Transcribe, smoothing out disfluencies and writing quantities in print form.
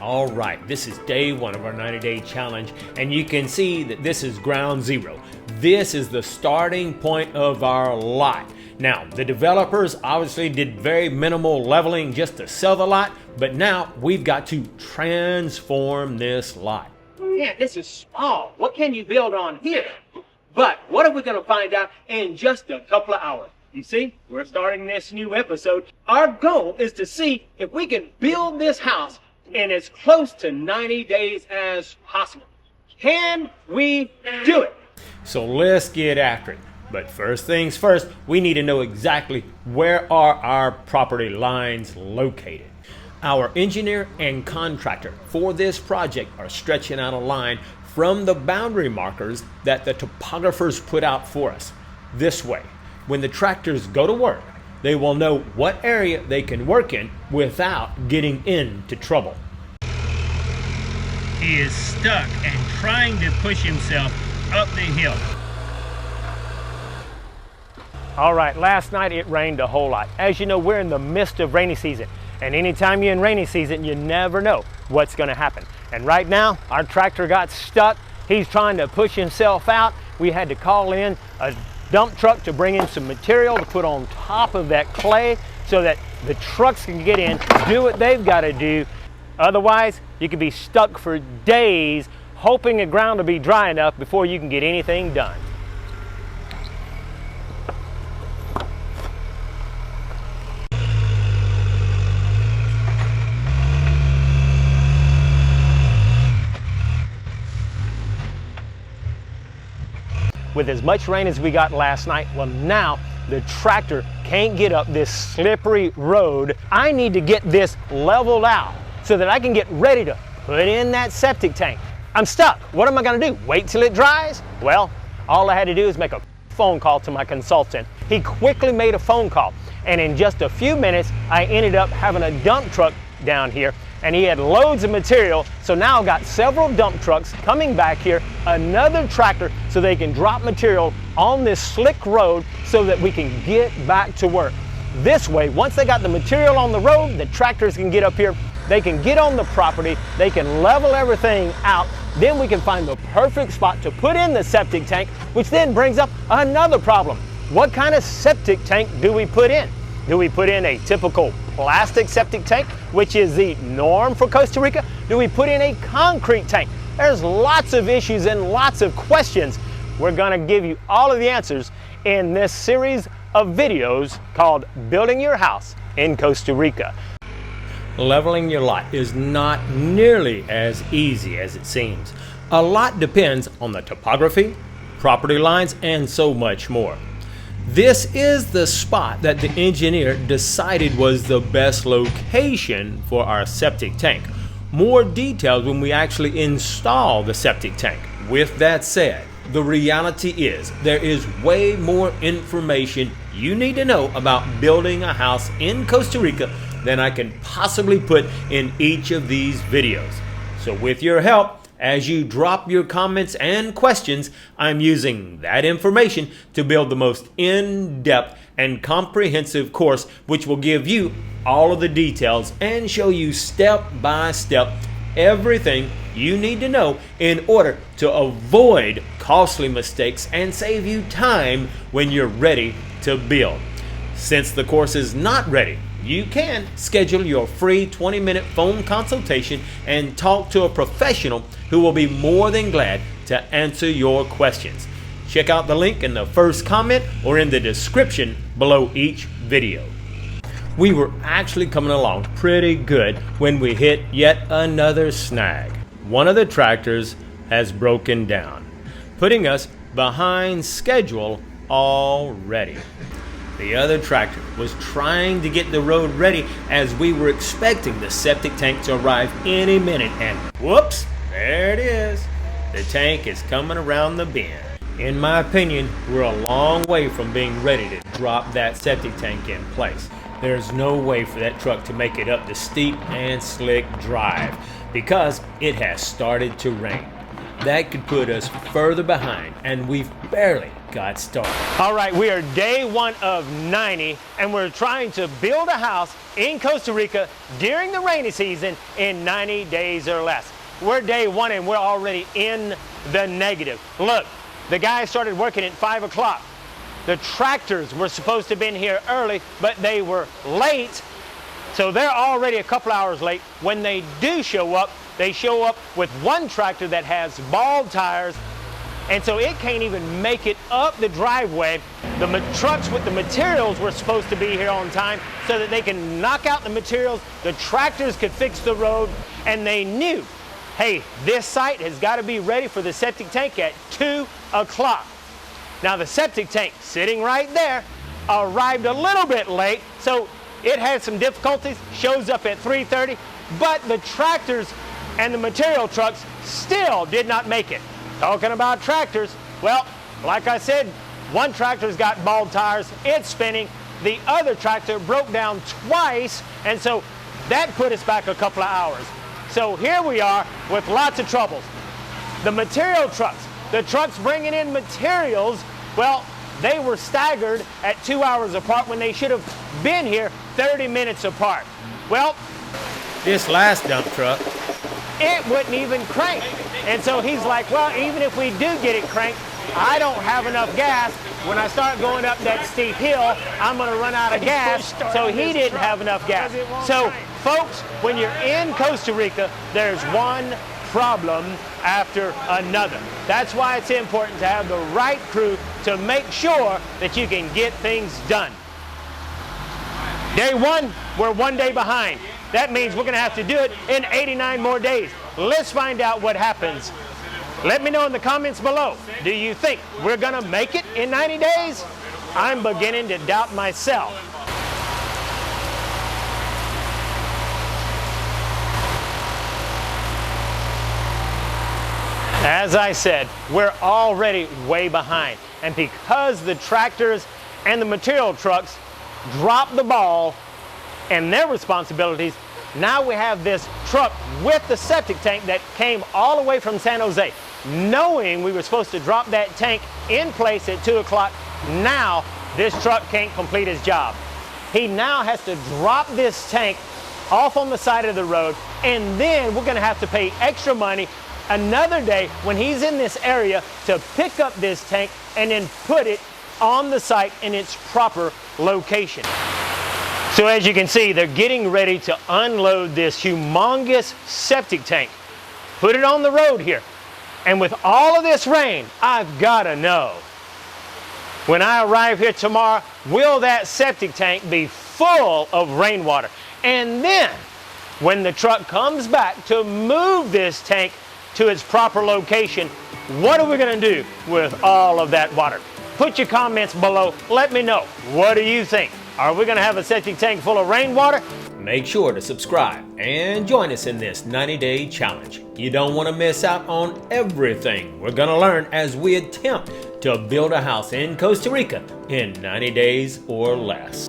All right, this is day one of our 90-day challenge, and you can see that this is ground zero. This is the starting point of our lot. Now, the developers obviously did very minimal leveling just to sell the lot, but now we've got to transform this lot. Yeah, this is small. What can you build on here? But what are we going to find out in just a couple of hours? You see, we're starting this new episode. Our goal is to see if we can build this house in as close to 90 days as possible. Can we do it? So let's get after it. But first things first, we need to know exactly where are our property lines located. Our engineer and contractor for this project are stretching out a line from the boundary markers that the topographers put out for us. This way, when the tractors go to work, they will know what area they can work in without getting into trouble. He is stuck and trying to push himself up the hill. All right, last night it rained a whole lot. As you know, we're in the midst of rainy season. And anytime you're in rainy season, you never know what's gonna happen. And right now, our tractor got stuck. He's trying to push himself out. We had to call in a dump truck to bring in some material to put on top of that clay so that the trucks can get in, do what they've got to do. Otherwise, you could be stuck for days hoping the ground will be dry enough before you can get anything done. With as much rain as we got last night, well, now the tractor can't get up this slippery road. I need to get this leveled out so that I can get ready to put in that septic tank. I'm stuck. What am I gonna do? Wait till it dries? Well, all I had to do is make a phone call to my consultant. He quickly made a phone call, and in just a few minutes, I ended up having a dump truck down here, and he had loads of material. So now I've got several dump trucks coming back here, another tractor so they can drop material on this slick road so that we can get back to work. This way, once they got the material on the road, the tractors can get up here, they can get on the property, they can level everything out, then we can find the perfect spot to put in the septic tank, which then brings up another problem. What kind of septic tank do we put in? Do we put in a typical plastic septic tank, which is the norm for Costa Rica? Do we put in a concrete tank? There's lots of issues and lots of questions. We're gonna give you all of the answers in this series of videos called Building Your House in Costa Rica. Leveling your lot is not nearly as easy as it seems. A lot depends on the topography, property lines, and so much more. This is the spot that the engineer decided was the best location for our septic tank. More details when we actually install the septic tank. With that said, the reality is there is way more information you need to know about building a house in Costa Rica than I can possibly put in each of these videos. So with your help, as you drop your comments and questions, I'm using that information to build the most in-depth and comprehensive course, which will give you all of the details and show you step by step everything you need to know in order to avoid costly mistakes and save you time when you're ready to build. Since the course is not ready, you can schedule your free 20-minute phone consultation and talk to a professional who will be more than glad to answer your questions. Check out the link in the first comment or in the description below each video. We were actually coming along pretty good when we hit yet another snag. One of the tractors has broken down, putting us behind schedule already. The other tractor was trying to get the road ready as we were expecting the septic tank to arrive any minute, and whoops, there it is. The tank is coming around the bend. In my opinion, we're a long way from being ready to drop that septic tank in place. There's no way for that truck to make it up the steep and slick drive because it has started to rain. That could put us further behind, and we've barely got started. All right, we are day 1 of 90, and we're trying to build a house in Costa Rica during the rainy season in 90 days or less. We're day 1 and we're already in the negative. Look, the guys started working at 5 o'clock. The tractors were supposed to have been here early, but they were late, so they're already a couple hours late. When they do show up, they show up with one tractor that has bald tires, and so it can't even make it up the driveway. The trucks with the materials were supposed to be here on time so that they can knock out the materials, the tractors could fix the road, and they knew, hey, this site has got to be ready for the septic tank at 2 o'clock. Now the septic tank, sitting right there, arrived a little bit late, so it had some difficulties, shows up at 3:30, but the tractors and the material trucks still did not make it. Talking about tractors, well, like I said, one tractor's got bald tires, it's spinning. The other tractor broke down twice, and so that put us back a couple of hours. So here we are with lots of troubles. The material trucks, the trucks bringing in materials, well, they were staggered at 2 hours apart when they should have been here 30 minutes apart. Well, This last dump truck, it wouldn't even crank. And so he's like, well, even if we do get it cranked, I don't have enough gas. When I start going up that steep hill, I'm going to run out of gas. So he didn't have enough gas. So folks, when you're in Costa Rica, there's one problem after another. That's why it's important to have the right crew to make sure that you can get things done. Day 1, we're 1 day behind. That means we're going to have to do it in 89 more days. Let's find out what happens. Let me know in the comments below. Do you think we're going to make it in 90 days? I'm beginning to doubt myself. As I said, we're already way behind. And because the tractors and the material trucks dropped the ball and their responsibilities, now we have this truck with the septic tank that came all the way from San Jose. Knowing we were supposed to drop that tank in place at 2 o'clock, now this truck can't complete his job. He now has to drop this tank off on the side of the road, and then we're going to have to pay extra money another day when he's in this area to pick up this tank and then put it on the site in its proper location. So as you can see, they're getting ready to unload this humongous septic tank, put it on the road here. And with all of this rain, I've got to know, when I arrive here tomorrow, will that septic tank be full of rainwater? And then, when the truck comes back to move this tank to its proper location, what are we going to do with all of that water? Put your comments below. Let me know. What do you think? Are we going to have a septic tank full of rainwater? make sure to subscribe and join us in this 90-day challenge. You don't want to miss out on everything we're going to learn as we attempt to build a house in Costa Rica in 90 days or less.